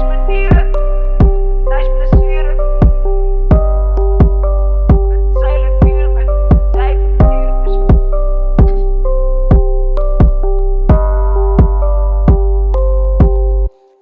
manieren, nice plezieren. Met zeilen bier, met lijf en dieren tussen.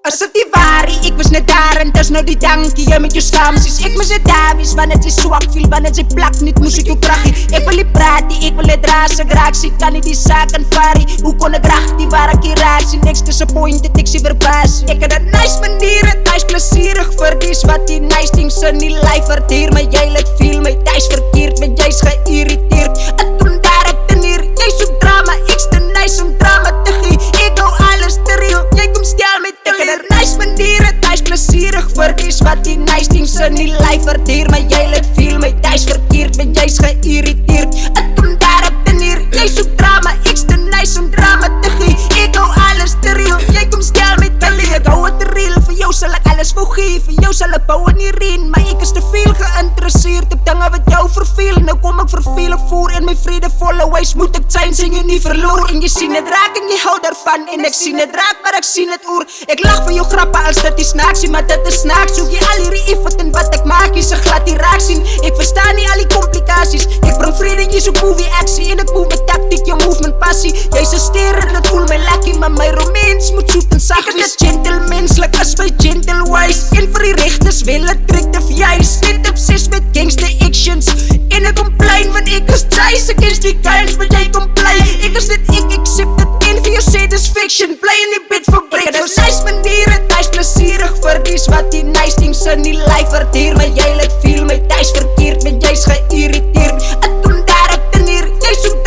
Als het die wari, ik was net daar en dat is nou die dankie. Jij met je stamsies, ik moest het daar wist. Wanneer het je zwak viel, wanneer het je plakt niet, moest ik je krachtje. Ik wil niet praten, ik wil het razen graag. Zie kan niet die zaken varen. Hoe kon ik racht die waar ik hier raad zie? Niks disappointed, ik zie verbaasd. Ik heb een nice manieren, nice plezierig. Verdies wat die nice things zijn niet live verteer. Maar jij let veel mij thuis verkeerd, want jij is geïrriteerd. En toen daar ik ten hier, jij zoekt drama. Ik is te nice om drama te geven. Ik hou alles te real, jij komt stel met te leer. Nice manieren, nice plezierig. Verdies wat die nice things zijn niet live verteer. Maar jij let veel mij thuis verkeerd, want jij is geïrriteerd. En toen daar ik ten hier, jij zoekt drama. Ik is te nice om drama te geven. Ik hou alles te real, jij komt stel met te leer. Ik hou het te real, voor jou zal ik alles voor geven. Jou zal ik bouwen hierin, maar ik is te veel geïnteresseerd op dingen wat jou vervelen. Nou kom ik vervelen voor in mijn vredevolle wijs moet ik zijn, zing je niet verloren. En je ziet het raak en je houdt daarvan. En ik zie het raak, maar ik zie het oor. Ik lach van jou grappen als dat is snaaks, maar dat is snaaks. Zoek je al die effort en wat ik maak, je ze glad die raak zien. Ik versta niet al die complicaties. Ik breng vrede, je zoekt movie actie. En ik move met tactiek, je move met passie. Jij ze steren, dat voelt mij lucky, maar mijn romance moet zoet en zacht. Ik is gentlemenselijk als bij gentlewise. En voor die rechters wil het trick of juist. Niet obsessed met gangster actions. En ik kom plein, want ik is thuis against die guys, maar jij komt blij. Ik is dit, ik accept het in via satisfaction. Blij in die bit voor break. Het is nice manieren, thuis plezierig. Verdies wat die nice things zijn niet live verteer. Maar jij let veel mij thuis verkeerd, want jij is geïrriteerd. En toen daar ik ten hier, jij zoekt